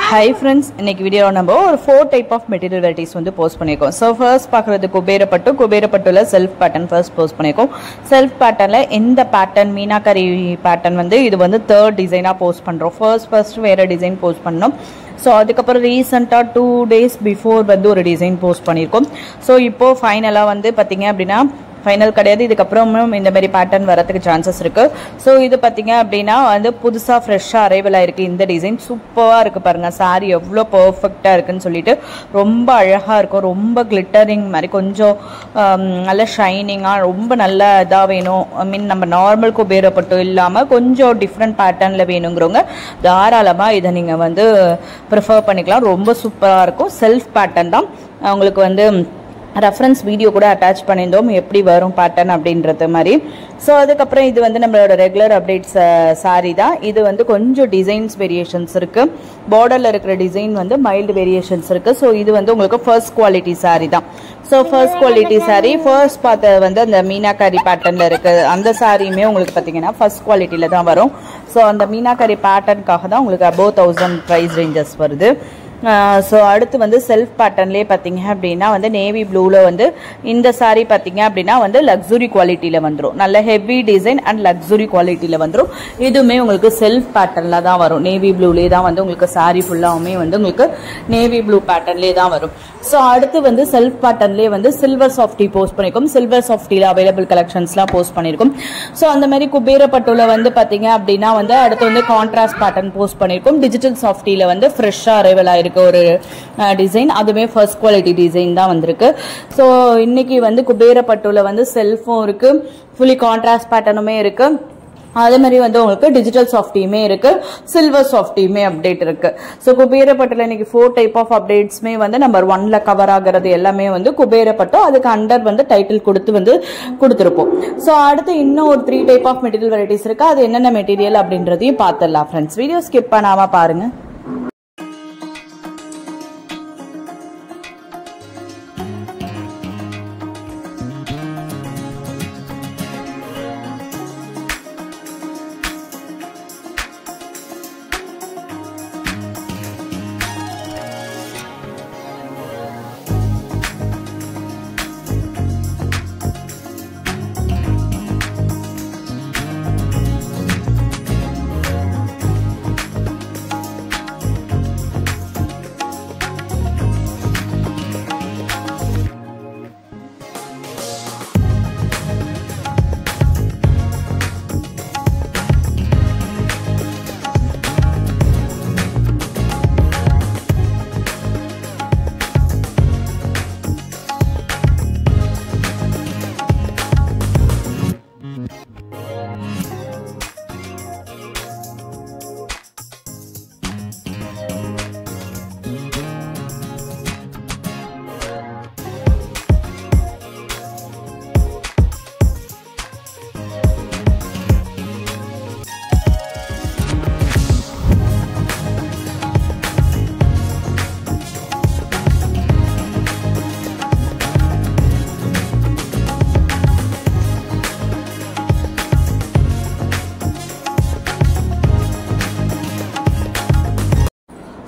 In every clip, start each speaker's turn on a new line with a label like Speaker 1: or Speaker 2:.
Speaker 1: Hi friends, இன்னைக்கு video நம்ம ஒரு 4 type of material varieties வந்து போஸ்ட் பண்ணிருக்கோம். So first பார்க்கிறது குபேரப்பட்டுல செல்ஃப் பேட்டர்ன் ஃபர்ஸ்ட் போஸ்ட் பண்ணிருக்கோம். செல்ஃப் பேட்டர்ன்ல இந்த பேட்டர்ன் மீனாகரி பேட்டர்ன் வந்து இது வந்து தேர்ட் டிசைனா போஸ்ட் பண்றோம். ஃபர்ஸ்ட் வேற டிசைன் போஸ்ட் பண்ணோம். ஸோ அதுக்கப்புறம் ரீசெண்டாக 2 days பிஃபோர் வந்து ஒரு டிசைன் போஸ்ட் பண்ணியிருக்கோம். ஸோ இப்போ ஃபைனலாக வந்து பார்த்தீங்க அப்படின்னா ஃபைனல் கிடையாது, இதுக்கப்புறமும் இந்த மாதிரி பேட்டர்ன் வரதுக்கு சான்சஸ் இருக்குது. ஸோ இது பார்த்தீங்க அப்படின்னா வந்து புதுசாக ஃப்ரெஷ்ஷாக அரைவல் ஆயிருக்கு. இந்த டிசைன் சூப்பராக இருக்குது பாருங்கள். சாரீ எவ்வளோ பர்ஃபெக்டாக இருக்குன்னு சொல்லிட்டு ரொம்ப அழகாக இருக்கும். ரொம்ப கிளிட்டரிங் மாதிரி கொஞ்சம் நல்ல ஷைனிங்காக ரொம்ப நல்ல இதாக வேணும். ஐ மீன் நம்ம நார்மல் குபேரப்பட்டு இல்லாமல் கொஞ்சம் டிஃப்ரெண்ட் பேட்டர்னில் வேணுங்கிறவங்க தாராளமாக இதை நீங்கள் வந்து ப்ரிஃபர் பண்ணிக்கலாம். ரொம்ப சூப்பராக இருக்கும். செல்ஃப் பேட்டர்ன் தான். உங்களுக்கு வந்து ரெஃபரன்ஸ் வீடியோ கூட அட்டாச் பண்ணியிருந்தோம் எப்படி வரும் பேட்டர்ன் அப்படின்றது மாதிரி. ஸோ அதுக்கப்புறம் இது வந்து நம்மளோட ரெகுலர் அப்டேட்ஸ் சாரீ தான். இது வந்து கொஞ்சம் டிசைன்ஸ் வேரியேஷன்ஸ் இருக்குது. பார்டரில் இருக்கிற டிசைன் வந்து மைல்டு வேரியேஷன்ஸ் இருக்குது. ஸோ இது வந்து உங்களுக்கு ஃபர்ஸ்ட் குவாலிட்டி சாரீ தான். So first quality sari first பார்த்த வந்து அந்த மீனாகரி பேட்டர்னில் இருக்குது அந்த சாரியுமே உங்களுக்கு பார்த்தீங்கன்னா ஃபர்ஸ்ட் குவாலிட்டியில் தான் வரும். ஸோ அந்த மீனாகரி பேட்டர்னுக்காக தான் உங்களுக்கு above 1000 ப்ரைஸ் ரேஞ்சஸ் வருது. ஸோ அடுத்து வந்து செல்ஃப் பேட்டர்ன்லேயே பார்த்தீங்க அப்படின்னா வந்து நேவி ப்ளூவில் வந்து இந்த சாரீ பார்த்தீங்க அப்படின்னா வந்து லக்ஸுரி குவாலிட்டியில் வந்துடும். நல்ல ஹெவி டிசைன் அண்ட் லக்ஸுரி குவாலிட்டியில் வந்துடும். இதுவுமே உங்களுக்கு செல்ஃப் பேட்டர்னில் தான் வரும். நேவி ப்ளூலேயே தான் வந்து உங்களுக்கு சாரீ ஃபுல்லாகவுமே வந்து உங்களுக்கு நேவி ப்ளூ பேட்டர்ன்லேயே தான் வரும். ஸோ அடுத்து வந்து செல்ஃப் பேட்டர்ன்லேயே வந்து சில்வர் சாஃப்டி போஸ்ட் பண்ணியிருக்கோம். சில்வர் சாஃப்டியில் அவைலபிள் கலெக்ஷன்ஸ்லாம் போஸ்ட் பண்ணியிருக்கோம். ஸோ அந்த மாதிரி குபேரப்பட்டுல வந்து பார்த்தீங்க அப்படின்னா வந்து அடுத்து வந்து கான்ட்ராஸ்ட் பேட்டர்ன் போஸ்ட் பண்ணியிருக்கோம். டிஜிட்டல் சாஃப்டியில் வந்து ஃப்ரெஷ்ஷாக அரைவல் ஆயிருக்கு ஒரு டிசைன். அதுவே ஃபர்ஸ்ட் குவாலிட்டி டிசைன் தான் வந்திருக்கு. ஸோ இன்னைக்கு வந்து குபேரப்பட்டுல வந்து செல்ஃபும் இருக்கு, ஃபுல்லி கான்ட்ராஸ்ட் பேட்டர்னுமே இருக்கு. அதே மாதிரி வந்து உங்களுக்கு டிஜிட்டல் சாஃப்டியுமே இருக்கு, சில்வர் சாஃப்டியுமே அப்டேட் இருக்கு. ஸோ குபேரப்பட்டுல இன்னைக்கு 4 டைப் ஆஃப் அப்டேட்ஸ்மே வந்து நம்பர் 1ல கவர் ஆகிறது எல்லாமே வந்து குபேரப்பட்டு அதுக்கு அண்டர் வந்து டைட்டில் கொடுத்து வந்து கொடுத்துருப்போம். ஸோ அடுத்து இன்னும் ஒரு 3 டைப் ஆஃப் மெட்டீரியல் வெரைட்டிஸ் இருக்கு. அது என்னென்ன மெட்டீரியல் அப்படின்றதையும் பார்த்துடலாம் ஃப்ரெண்ட்ஸ். வீடியோ ஸ்கிப் பண்ணாம பாருங்க.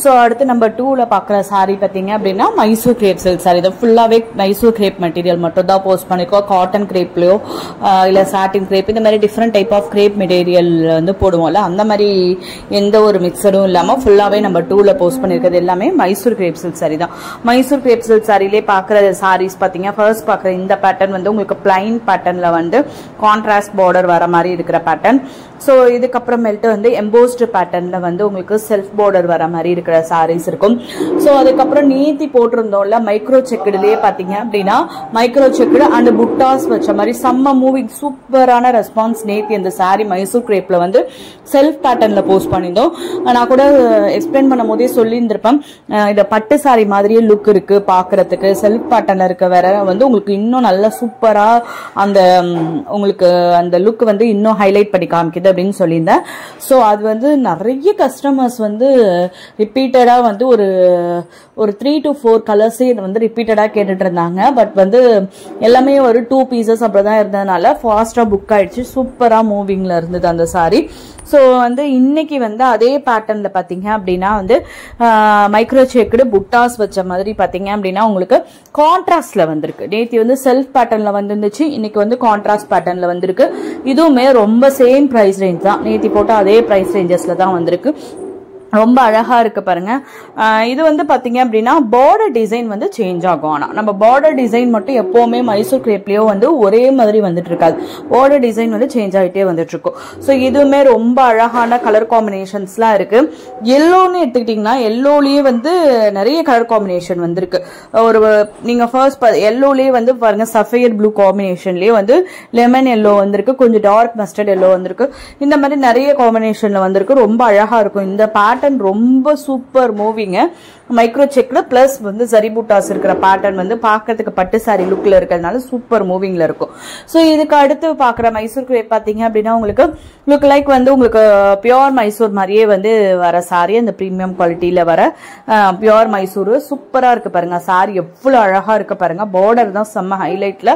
Speaker 1: ஸோ அடுத்து நம்பர் 2ல பார்க்குற சாரீ பார்த்தீங்க அப்படின்னா மைசூர் கிரேப் சில்க் சாரீ. இது ஃபுல்லாகவே மைசூர் கிரேப் மெட்டீரியல் மட்டும் தான் போஸ்ட் பண்ணிருக்கோம். காட்டன் கிரேப்லையோ இல்லை சாட்டின் கிரேப் இந்த மாதிரி different type of crepe material வந்து போடுவோம்ல அந்த மாதிரி எந்த ஒரு மிக்சடும் இல்லாமல் ஃபுல்லாகவே நம்பர் 2ல போஸ்ட் பண்ணியிருக்கிறது எல்லாமே மைசூர் கிரேப் சில்க் சாரீ தான். மைசூர் கிரேப் சில்க் சாரீலே பார்க்குற சாரீஸ் பார்த்தீங்க ஃபர்ஸ்ட் பார்க்குற இந்த பேட்டர்ன் வந்து உங்களுக்கு பிளைன் பேட்டர்னில் வந்து கான்ட்ராஸ்ட் பார்டர் வர மாதிரி இருக்கிற பேட்டர்ன். ஸோ இதுக்கப்புறமேல்ட்டு வந்து எம்போஸ்டு பேட்டர்னில் வந்து உங்களுக்கு செல்ஃப் பார்டர் வர மாதிரி இருக்கிற சாரீஸ் இருக்கும். ஸோ அதுக்கப்புறம் நேத்தி போட்டிருந்தோம்ல மைக்ரோ செக்குடுலேயே பார்த்தீங்க அப்படின்னா மைக்ரோ செக்குடு அண்ட் புட்டாஸ் வச்ச மாதிரி செம்ம மூவிங் சூப்பரான ரெஸ்பான்ஸ் நேத்தி அந்த சாரீ மைசூர் கிரேப்ல வந்து செல்ஃப் பேட்டர்னில் போஸ்ட் பண்ணியிருந்தோம். நான் கூட எக்ஸ்பிளைன் பண்ணும் போதே சொல்லியிருந்திருப்பேன், இதை பட்டு சாரீ மாதிரியே லுக் இருக்கு பார்க்கறதுக்கு. செல்ஃப் பேட்டர்னில் இருக்க வேற வந்து உங்களுக்கு இன்னும் நல்லா சூப்பராக அந்த உங்களுக்கு அந்த லுக் வந்து இன்னும் ஹைலைட் பண்ணி காமிக்குது அப்படின்னு சொல்லியிருந்தேன். ஸோ அது வந்து நிறைய கஸ்டமர்ஸ் வந்து ரிப்பீட்டடா வந்து ஒரு 3 to 4 கலர்ஸே வந்து ரிப்பீட்டடா கேட்டுட்டு இருந்தாங்க. பட் வந்து எல்லாமே ஒரு 2 பீசஸ் அப்படிதான் இருந்ததுனால ஃபாஸ்டா புக் ஆயிடுச்சு. சூப்பரா மூவிங்ல இருந்தது அந்த சாரி. ஸோ வந்து இன்னைக்கு வந்து அதே பேட்டர்ன்ல பாத்தீங்க அப்படின்னா வந்து மைக்ரோ செக்குடு புட்டாஸ் வச்ச மாதிரி பாத்தீங்க அப்படின்னா உங்களுக்கு கான்ட்ராஸ்ட்ல வந்திருக்கு. நேத்தி வந்து செல்ஃப் பேட்டர்ன்ல வந்துருந்துச்சு, இன்னைக்கு வந்து கான்ட்ராஸ்ட் பேட்டர்ன்ல வந்திருக்கு. இதுவுமே ரொம்ப சேம் பிரைஸ் ரேஞ்ச் தான், நேத்தி போட்ட அதே பிரைஸ் ரேஞ்சஸ்ல தான் வந்திருக்கு. ரொம்ப அழகா இருக்கு பாருங்க. இது வந்து பாத்தீங்க அப்படின்னா பார்டர் டிசைன் வந்து சேஞ்ச் ஆகும். ஆனா நம்ம பார்டர் டிசைன் மட்டும் எப்பவுமே மைசூர் கிரேப்லயோ வந்து ஒரே மாதிரி வந்துட்டு இருக்காது, பார்டர் டிசைன் வந்து சேஞ்ச் ஆகிட்டே வந்துட்டு இருக்கும். ஸோ இதுவுமே ரொம்ப அழகான கலர் காம்பினேஷன்ஸ்லாம் இருக்கு. எல்லோன்னு எடுத்துக்கிட்டீங்கன்னா எல்லோலயே வந்து நிறைய கலர் காம்பினேஷன் வந்திருக்கு. ஒரு நீங்க ஃபர்ஸ்ட் எல்லோலயே வந்து பாருங்க, சஃபயர் ப்ளூ காம்பினேஷன்லயே வந்து லெமன் எல்லோ வந்திருக்கு, கொஞ்சம் டார்க் மஸ்டர்ட் எல்லோ வந்திருக்கு. இந்த மாதிரி நிறைய காம்பினேஷன்ல வந்திருக்கு. ரொம்ப அழகா இருக்கும். இந்த பேட்டர்ன் ரொம்ப சூப்பர் மூவிங்க. மைக்ரோ செக்ல பிளஸ் வந்து சரி பூட்டாஸ் இருக்கிற பேட்டர்ன் வந்து பார்க்கிறதுக்கு பட்டு சாரி லுக்ல இருக்கிறதுனால சூப்பர் மூவிங்ல இருக்கும். ஸோ இதுக்கு அடுத்து பாக்குற மைசூர் கிரேப் பாத்தீங்க அப்படின்னா உங்களுக்கு லுக் லைக் வந்து உங்களுக்கு பியோர் மைசூர் மாதிரியே வந்து வர சாரி, அந்த பிரீமியம் குவாலிட்டியில வர பியோர் மைசூர் சூப்பரா இருக்கு பாருங்க. சாரி எவ்வளவு அழகா இருக்கு பாருங்க. பார்டர் தான் செம்ம ஹைலைட்ல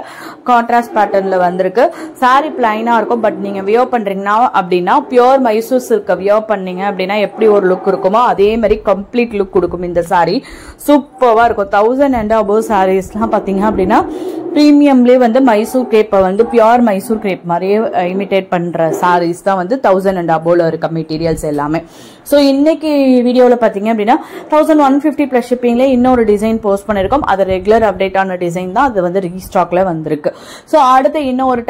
Speaker 1: கான்ட்ராஸ்ட் பேட்டர்ன்ல வந்திருக்கு. சாரி பிளைனா இருக்கும், பட் நீங்க வியர் பண்றீங்கன்னா அப்படின்னா பியோர் மைசூர் சில்க வியர் பண்ணீங்க அப்படின்னா எப்படி ஒரு லுக் இருக்குமோ அதே மாதிரி கம்ப்ளீட் லுக் கொடுக்கும் இந்த சாரி. சூப்பரா இருக்கும். 1000 and above சாரீஸ்லாம் பாத்தீங்க அப்படின்னா பிரீமியம்லேயே வந்து மைசூர் கிரேப்பை வந்து பியோர் மைசூர் கிரேப் மாதிரியே இமிடேட் பண்ற சாரீஸ் தான் வந்து 1000 and above இருக்க மெட்டீரியல்ஸ் எல்லாமே. ஸோ இன்னைக்கு வீடியோவில் பார்த்தீங்க அப்படின்னா 1150 பிளஸ் ஷிப்பிங்ல இன்னொரு டிசைன் போஸ்ட் பண்ணிருக்கோம். அது ரெகுலர் அப்டேட் ஆன டிசைன் தான், அது வந்து ரீஸ்டாக்ல வந்திருக்கு. ஸோ அடுத்து இன்னொரு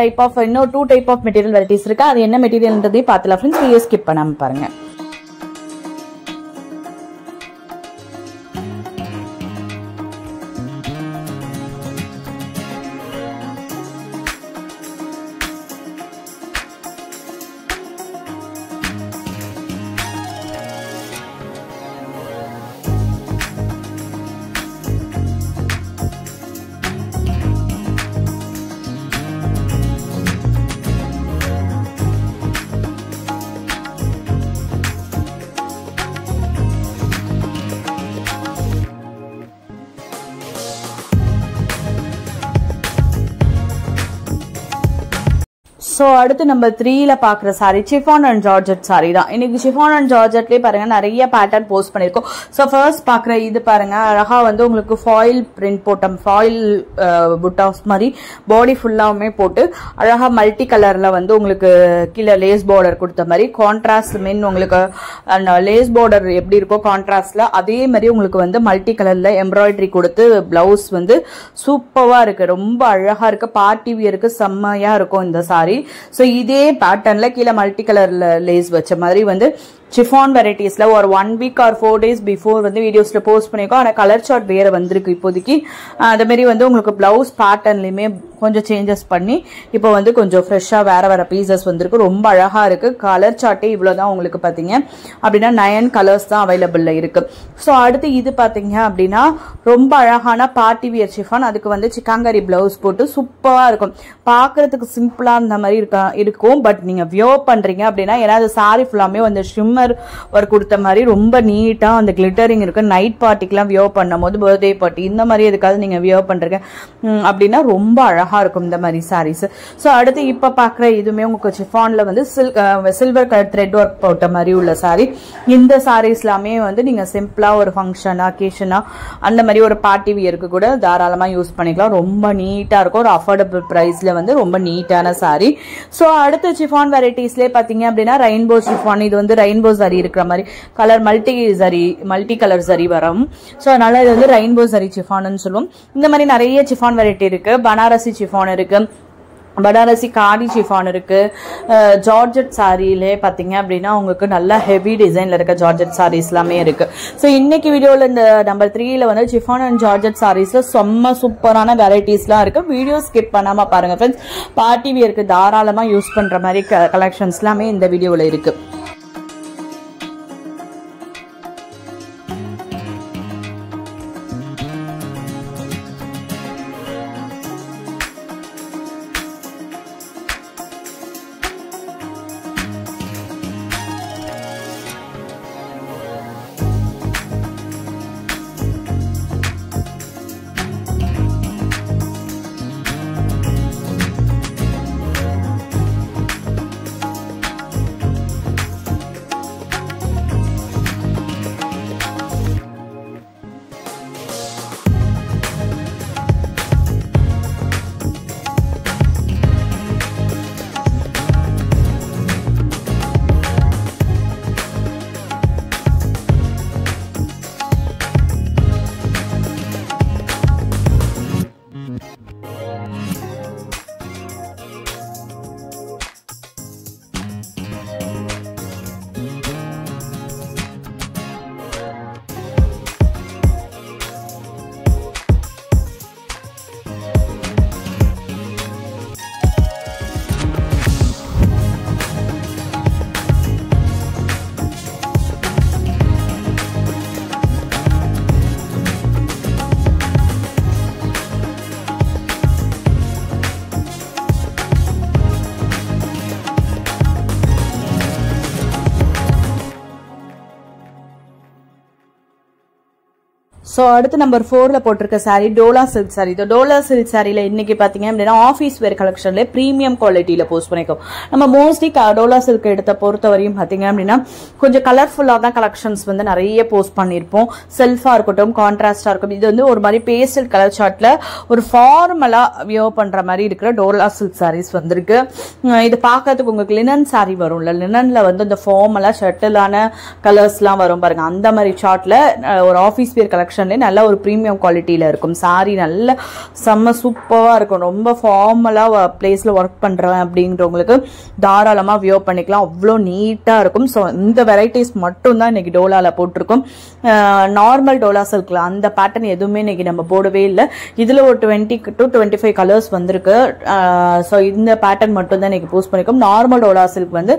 Speaker 1: இன்னொரு 2 டைப் ஆஃப் மெட்டீரியல் வெரைட்டிஸ் இருக்கு. அது என்ன மெட்டீரியல்ன்றதையும் பார்த்துலாம் ஃப்ரெண்ட்ஸ். வீடியோ ஸ்கிப் பண்ணாம பாருங்க. ஸோ அடுத்து நம்பர் 3ல பாக்குற sorry chiffon and georgette sorry தான். இன்னைக்கு சிஃபான் அண்ட் ஜார்ஜெட்லயே பாருங்க நிறைய பேட்டர்ன் போஸ்ட் பண்ணிருக்கோம். ஸோ ஃபர்ஸ்ட் பாக்குற இது பாருங்க, அழகா வந்து உங்களுக்கு ஃபாயில் பிரிண்ட் போட்ட ஃபாயில் புட்டாஸ் மாதிரி பாடி ஃபுல்லாவுமே போட்டு அழகா மல்டி கலர்ல வந்து உங்களுக்கு கீழே லேஸ் பார்டர் கொடுத்த மாதிரி கான்ட்ராஸ்ட் மீன் உங்களுக்கு லேஸ் பார்டர் எப்படி இருக்கோ கான்ட்ராஸ்ட்ல அதே மாதிரி உங்களுக்கு வந்து மல்டி கலர்ல எம்ப்ராய்டரி கொடுத்து பிளவுஸ் வந்து சூப்பரா இருக்கு. ரொம்ப அழகா இருக்கு. பார்ட்டி வியருக்கு செம்மையா இருக்கும் இந்த சாரி. சோ இதே பேட்டர்ன்ல கீழே மல்டி கலர்ல லேஸ் வச்ச மாதிரி வந்து சிஃபான் வெரைட்டிஸ்ல ஒரு 1 week or 4 days பிஃபோர் வந்து வீடியோஸ்ல போஸ்ட் பண்ணிருக்கோம். ஆனா கலர் சார்ட் வேற வந்திருக்கு இப்போதைக்கு. அதே மாதிரி வந்து உங்களுக்கு பிளவுஸ் பேட்டர்ன்லயுமே கொஞ்சம் சேஞ்சஸ் பண்ணி இப்போ வந்து கொஞ்சம் ஃப்ரெஷ்ஷா வேற பீசஸ் வந்திருக்கு. ரொம்ப அழகா இருக்கு. கலர் சார்ட்டே இவ்வளவுதான் உங்களுக்கு பாத்தீங்க அப்படின்னா 9 கலர்ஸ் தான் அவைலபிள்ல இருக்கு. ஸோ அடுத்து இது பாத்தீங்க அப்படின்னா ரொம்ப அழகான பார்ட்டி வியர் சிஃபான். அதுக்கு வந்து சிக்காங்கரி பிளவுஸ் போட்டு சூப்பரா இருக்கும். பாக்குறதுக்கு சிம்பிளா இந்த மாதிரி இருக்கும். பட் நீங்க வியர் பண்றீங்க அப்படின்னா ஏன்னா அது சாரி ஃபுல்லாமே வந்து ஷிம்மர் ஒர்க் கொடுத்த மாதிரி ரொம்ப நீட்டா அந்த கிளிட்டரிங் இருக்கு. நைட் பார்ட்டிக்கெல்லாம் வியர் பண்ணும் போது பர்த்டே பார்ட்டி இந்த மாதிரி எதுக்காவது நீங்க வியர் பண்றீங்க அப்படின்னா ரொம்ப அழகா இருக்கும் இந்த மாதிரி சாரீஸ். ஸோ அடுத்து இப்ப பாக்குற இதுவுமே உங்களுக்கு சிஃபான்ல வந்து சில்வர் கலர் த்ரெட் ஒர்க் போட்ட மாதிரி உள்ள சாரி. இந்த சாரீஸ் எல்லாமே வந்து நீங்க சிம்பிளா ஒரு ஃபங்க்ஷன் அக்கேஷனா அந்த மாதிரி ஒரு பார்ட்டி வியருக்கு கூட தாராளமா யூஸ் பண்ணிக்கலாம். ரொம்ப நீட்டா இருக்கும். ஒரு அஃபோர்டபிள் பிரைஸ்ல வந்து ரொம்ப நீட்டான சாரி. ஸோ அடுத்த சிஃபான் வெரைட்டிஸ்லேயே பாத்தீங்க அப்படின்னா ரெயின்போ சிஃபான். இது வந்து ரெயின்போ சரி இருக்கிற மாதிரி கலர் மல்டி கலர் சரி வரும். ஸோ அதனால இது வந்து ரெயின்போ சரி சிஃபான்னு சொல்லுவோம். இந்த மாதிரி நிறைய சிஃபான் வெரைட்டி இருக்கு. பனாரசி சிஃபான் இருக்கு, பனாரசி காடி சிஃபான் இருக்கு. ஜார்ஜெட் சாரியிலே பாத்தீங்க அப்படின்னா உங்களுக்கு நல்ல ஹெவி டிசைன்ல இருக்க ஜார்ஜெட் சாரீஸ் எல்லாமே இருக்கு. ஸோ இன்னைக்கு வீடியோல இந்த நம்பர் 3ல வந்து சிஃபான் அண்ட் ஜார்ஜெட் சாரீஸ்ல செம்ம சூப்பரான வெரைட்டிஸ்லாம் இருக்கு. வீடியோ ஸ்கிப் பண்ணாம பாருங்க ஃப்ரெண்ட்ஸ். பார்ட்டி வியருக்கு தாராளமா யூஸ் பண்ற மாதிரி கலெக்ஷன்ஸ் எல்லாமே இந்த வீடியோல இருக்கு. ஸோ அடுத்து நம்பர் 4ல போட்டிருக்க சாரீ டோலா சில்க் சாரீ. இந்த டோலா சில்க் சாரீல இன்னைக்கு பாத்தீங்க அப்படின்னா ஆஃபீஸ் வேர் கலெக்ஷன்ல பிரீமியம் குவாலிட்டியில போஸ்ட் பண்ணிருக்கோம். நம்ம மோஸ்ட்லி டோலா சில்க் எடுத்த பொறுத்த வரையும் பாத்தீங்க அப்படின்னா கொஞ்சம் கலர்ஃபுல்லா தான் கலெக்ஷன்ஸ் வந்து நிறைய போஸ்ட் பண்ணிருப்போம். செல்ஃபா இருக்கட்டும், கான்ட்ராஸ்டா இருக்கும். இது வந்து ஒரு மாதிரி பேஸ்டல் கலர் சார்ட்ல ஒரு ஃபார்மலா வியோ பண்ற மாதிரி இருக்கிற டோலா சில்க் சாரீஸ் வந்திருக்கு. இது பார்க்கறதுக்கு உங்களுக்கு லினன் சாரீ வரும்ல, லினன்ல வந்து இந்த ஃபார்மலா ஷட்டிலான கலர்ஸ் எல்லாம் வரும் பாருங்க. அந்த மாதிரி சார்ட்ல ஒரு ஆஃபீஸ் வேர் கலெக்ஷன் நல்ல ஒரு பிரீமியம் குவாலிட்டியில இருக்கும். சாரி நல்ல செம்ம சூப்பரா இருக்கும். ரொம்ப ஃபார்மலா பிளேஸ்ல ஒர்க் பண்றேன் அப்படின்றவங்களுக்கு தாராளமா வியோ பண்ணிக்கலாம். அவ்வளோ நீட்டா இருக்கும். ஸோ இந்த வெரைட்டிஸ் மட்டும் தான் இன்னைக்கு டோலால போட்டிருக்கோம். நார்மல் டோலா சில்க்ல அந்த பேட்டர்ன் எதுவுமே இன்னைக்கு நம்ம போடவே இல்லை. இதுல ஒரு 20 to 25 கலர்ஸ் வந்திருக்கு. ஸோ இந்த பேட்டர்ன் மட்டும் தான் இன்னைக்கு போஸ்ட் பண்ணிருக்கோம். நார்மல் டோலா சில்க் வந்து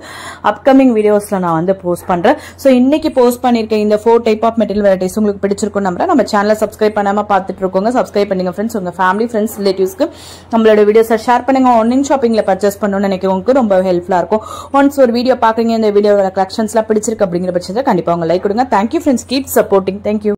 Speaker 1: அப்கமிங் வீடியோஸ்ல நான் வந்து போஸ்ட் பண்றேன். ஸோ இன்னைக்கு போஸ்ட் பண்ணிருக்கேன் இந்த 4 டைப் ஆஃப் மெட்டீரியல் வெரைட்டிஸ் உங்களுக்கு பிடிச்சிருக்கும் நம்புறேன். நம்ம சேனலை சப்ஸ்கிரைப் பண்ணாம பார்த்துட்டு இருக்கோங்க. சப்ஸ்கிரைப் பண்ணுங்க ஃப்ரெண்ட்ஸ். உங்க ஃபேமிலி ஃப்ரெண்ட்ஸ் ரிலேட்டிவ்ஸ்க்கு நம்மளோட வீடியோஸை ஷேர் பண்ணுங்க. ஆன்லைன் ஷாப்பிங்ல பர்ச்சேஸ் பண்ணணும்னு நினைக்கிறவங்களுக்கு ரொம்ப ஹெல்ப்ஃபுல்லா இருக்கும். ஒன்ஸ் ஒரு வீடியோ பாக்குறீங்க, இந்த வீடியோட கலெக்ஷன்ஸ்லாம் பிடிச்சிருக்கு அப்படிங்கிற பட்சத்தில் கண்டிப்பா உங்க லைக் கொடுங்க. Thank you friends. Keep supporting. Thank you.